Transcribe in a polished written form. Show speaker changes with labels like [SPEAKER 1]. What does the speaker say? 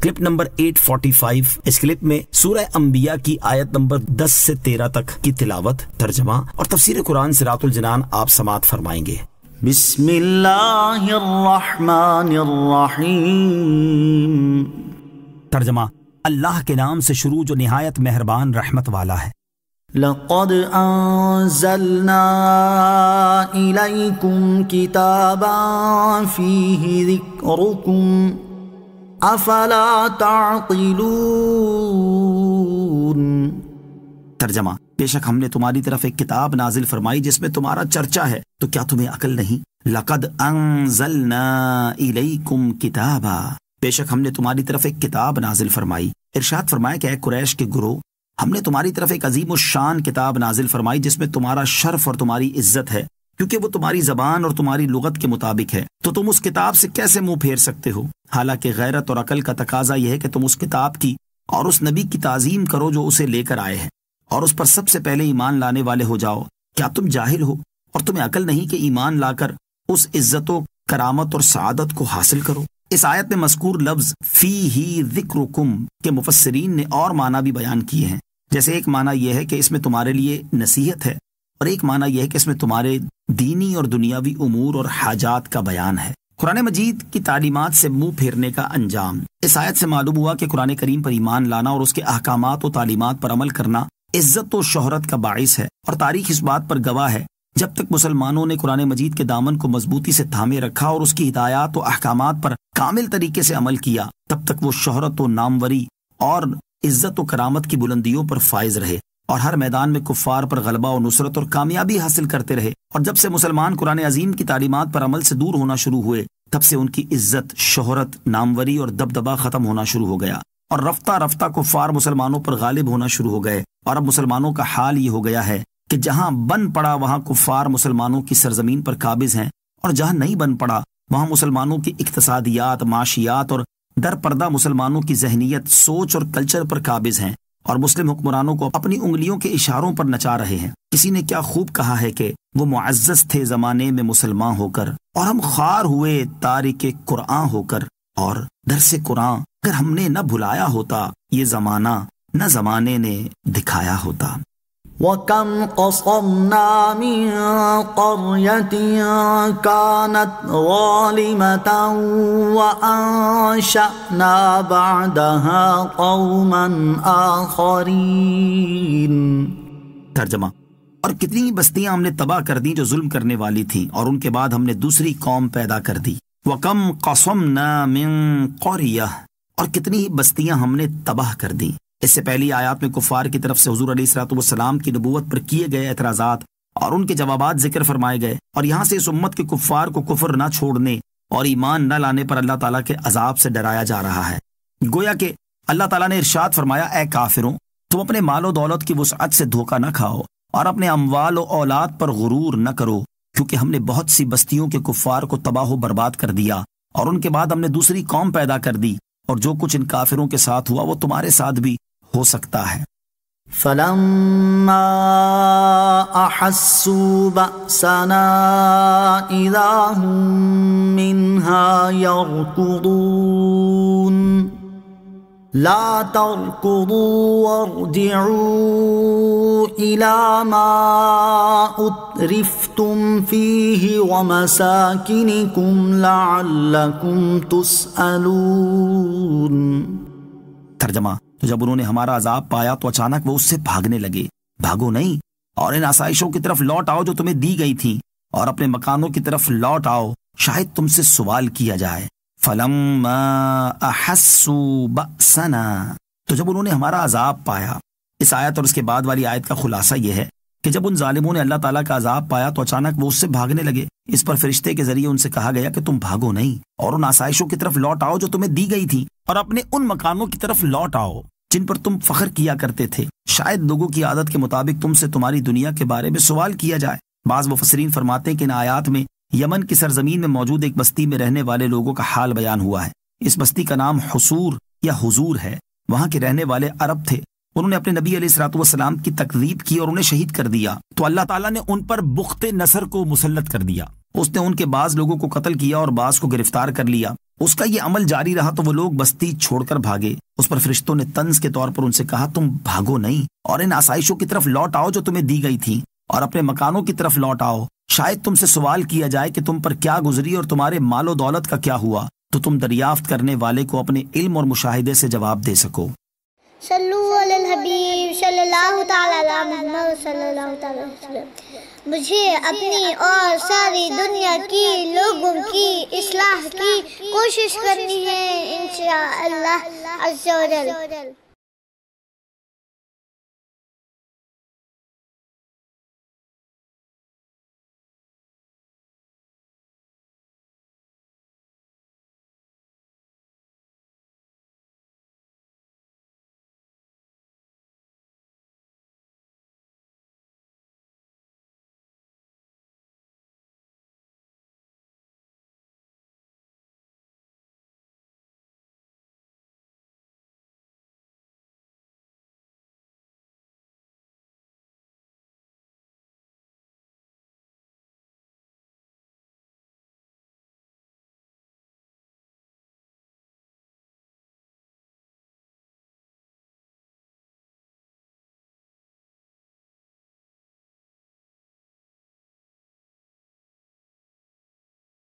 [SPEAKER 1] Clip number 845۔ اس clip میں سورہ انبیاء کی آیت نمبر 10 سے 13 تک کی تلاوت، ترجمہ اور تفسیر قرآن صراط الجنان آپ سماعت فرمائیں گے۔
[SPEAKER 2] بسم اللہ الرحمن الرحیم۔
[SPEAKER 1] ترجمہ، اللہ کے نام سے شروع جو نہایت مہربان رحمت والا ہے۔
[SPEAKER 2] لقد انزلنا الیکم کتابا فیہ ذکرکم افلا تعقلون۔
[SPEAKER 1] ترجمہ، بے شک ہم نے تمہاری طرف ایک کتاب نازل فرمائی جس میں تمہارا چرچا ہے، تو کیا تمہیں عقل نہیں؟ لقد انزلنا الیکم کتابا، بے شک ہم نے تمہاری طرف ایک کتاب نازل فرمائی۔ ارشاد فرمایا کہ اے قریش کے گروہ، ہم نے تمہاری طرف ایک عظیم الشان کتاب نازل فرمائی جس میں تمہارا شرف اور تمہاری عزت ہے، کیونکہ وہ تمہاری زبان اور تمہاری لغت کے مطابق ہے، تو تم اس کتاب سے کیسے منہ پھیر سکتے ہو؟ حالانکہ غیرت اور عقل کا تقاضا یہ ہے کہ تم اس کتاب کی اور اس نبی کی تعظیم کرو جو اسے لے کر آئے ہیں، اور اس پر سب سے پہلے ایمان لانے والے ہو جاؤ۔ کیا تم جاہل ہو اور تمہیں عقل نہیں کہ ایمان لا کر اس عزت و کرامت اور سعادت کو حاصل کرو؟ اس آیت میں مذکور لفظ فیہ ذکرکم کے مفسرین نے اور معنی بھی بیان کیے ہیں، جیسے ایک معنی یہ ہے کہ اس میں تمہارے لیے نصیحت ہے، اور ایک معنی یہ ہے کہ اس میں تمہارے دینی اور دنیاوی امور اور حاجات کا بیان ہے۔ قرآن مجید کی تعلیمات سے منہ پھیرنے کا انجام۔ اس آیت سے معلوم ہوا کہ قرآن کریم پر ایمان لانا اور اس کے احکامات و تعلیمات پر عمل کرنا عزت و شہرت کا باعث ہے، اور تاریخ اس بات پر گواہ ہے جب تک مسلمانوں نے قرآن مجید کے دامن کو مضبوطی سے تھامے رکھا اور اس کی ہدایات و احکامات پر کامل طریقے سے عمل کیا، تب تک وہ شہرت و ناموری اور عزت و کرامت کی بلندیوں پر فائز رہے، اور ہر میدان میں کفار پر غلبہ و نصرت اور کامیابی حاصل کرتے رہے۔ اور جب سے مسلمان قرآن عظیم کی تعلیمات پر عمل سے دور ہونا شروع ہوئے، تب سے ان کی عزت، شہرت، ناموری اور دبدبہ ختم ہونا شروع ہو گیا، اور رفتہ رفتہ کفار مسلمانوں پر غالب ہونا شروع ہو گئے۔ اور اب مسلمانوں کا حال یہ ہو گیا ہے کہ جہاں بن پڑا وہاں کفار مسلمانوں کی سرزمین پر قابض ہیں، اور جہاں نہیں بن پڑا وہاں مسلمانوں کی اقتصادیات، معاشیات اور در پردہ مسلمانوں کی ذہنیت، سوچ اور کلچر پر قابض ہیں، اور مسلم حکمرانوں کو اپنی انگلیوں کے اشاروں پر نچا رہے ہیں۔ کسی نے کیا خوب کہا ہے کہ وہ معزز تھے زمانے میں مسلمان ہو کر، اور ہم خوار ہوئے تارک قرآن ہو کر، اور درس قرآن اگر ہم نے نہ بھلایا ہوتا یہ زمانہ، نہ زمانے نے دکھایا ہوتا۔
[SPEAKER 2] وَكَمْ قَصَمْنَا مِن قَرْيَةٍ كَانَتْ ظَالِمَةً وَأَنشَأْنَا بَعْدَهَا قَوْمًا آخَرِينَ۔
[SPEAKER 1] ترجمہ، اور کتنی بستیاں ہم نے تباہ کر دیں جو ظلم کرنے والی تھیں، اور ان کے بعد ہم نے دوسری قوم پیدا کر دی۔ وَكَمْ قَصَمْنَا مِن قَرْيَةٍ، اور کتنی بستیاں ہم نے تباہ کر دیں۔ اس سے پہلی آیات میں کفار کی طرف سے حضور علیہ الصلوۃ والسلام کی نبوت پر کیے گئے اعتراضات اور ان کے جوابات ذکر فرمائے گئے، اور یہاں سے اس امت کے کفار کو کفر نہ چھوڑنے اور ایمان نہ لانے پر اللہ تعالیٰ کے عذاب سے ڈرایا جا رہا ہے۔ گویا کہ اللہ تعالیٰ نے ارشاد فرمایا، اے کافروں، تم اپنے مال و دولت کی وسعت سے دھوکہ نہ کھاؤ، اور اپنے اموال و اولاد پر غرور نہ کرو، کیونکہ ہم نے بہت سی بستیوں کے کفار کو تباہ و برباد کر دیا، اور ان کے بعد ہم نے دوسری قوم پیدا کر دی، اور جو کچھ ان کافروں کے ساتھ ہوا وہ تمہارے ساتھ بھی ہو سکتا ہے۔
[SPEAKER 2] فَلَمَّا أَحَسُّوا بَأْسَنَا إِذَا هُم مِّنْهَا يَرْكُضُونَ لَا تَرْكُضُوا وَارْجِعُوا إِلَى مَا أُتْرِفْتُمْ فِيهِ وَمَسَاكِنِكُمْ لَعَلَّكُمْ تُسْأَلُونَ۔
[SPEAKER 1] ترجمہ، تو جب انہوں نے ہمارا عذاب پایا تو اچانک وہ اس سے بھاگنے لگے۔ بھاگو نہیں، اور ان آسائشوں کی طرف لوٹ آؤ جو تمہیں دی گئی تھیں، اور اپنے مکانوں کی طرف لوٹ آؤ، شاید تم سے سوال کیا جائے۔ فَلَمَّا أَحَسُّوا بَأْسَنَا، تو جب انہوں نے ہمارا عذاب پایا۔ اس آیت اور اس کے بعد والی آیت کا خلاصہ یہ ہے کہ جب ان ظالموں نے اللہ تعالیٰ کا عذاب پایا تو اچانک وہ اس سے بھاگنے لگے۔ اس پر فرشتے کے ذریعے ان سے کہا گیا کہ تم بھاگو نہیں، اور ان آسائشوں کی طرف لوٹ آؤ جو تمہیں دی گئی تھی، اور اپنے ان مکانوں کی طرف لوٹ آؤ جن پر تم فخر کیا کرتے تھے، شاید لوگوں کی عادت کے مطابق تم سے تمہاری دنیا کے بارے میں سوال کیا جائے۔ بعض مفسرین فرماتے ہیں کہ ان آیات میں یمن کی سرزمین میں موجود ایک بستی میں رہنے والے لوگوں کا حال بیان ہوا ہے۔ اس بستی کا نام حصور یا حضور ہے۔ وہاں کے رہنے والے عرب تھے، انہوں نے اپنے نبی علیہ الصلوۃ والسلام کی تکذیب کی اور انہیں شہید کر دیا، تو اللہ تعالیٰ نے ان پر بخت نصر کو مسلط کر دیا۔ اس نے ان کے بعض لوگوں کو قتل کیا اور بعض کو گرفتار کر لیا۔ اس کا یہ عمل جاری رہا تو وہ لوگ بستی چھوڑ کر بھاگے۔ اس پر فرشتوں نے طنز کے طور پر ان سے کہا تم بھاگو نہیں اور ان آسائشوں کی طرف لوٹ آؤ جو تمہیں دی گئی تھی، اور اپنے مکانوں کی طرف لوٹ آؤ۔ شاید تم سے سوال کیا جائے کہ تم پر کیا گزری اور تمہارے مال و دولت کا کیا ہوا، تو تم دریافت کرنے والے کو اپنے علم اور مشاہدے سے جواب دے سکو۔
[SPEAKER 3] صلو علی الحبیب صلی اللہ تعالی علی محمد صلی اللہ تعالی وسلم۔ مجھے اپنی اور ساری دنیا کی لوگوں کی اصلاح کی کوشش کرنی ہے انشاءاللہ عز و جل۔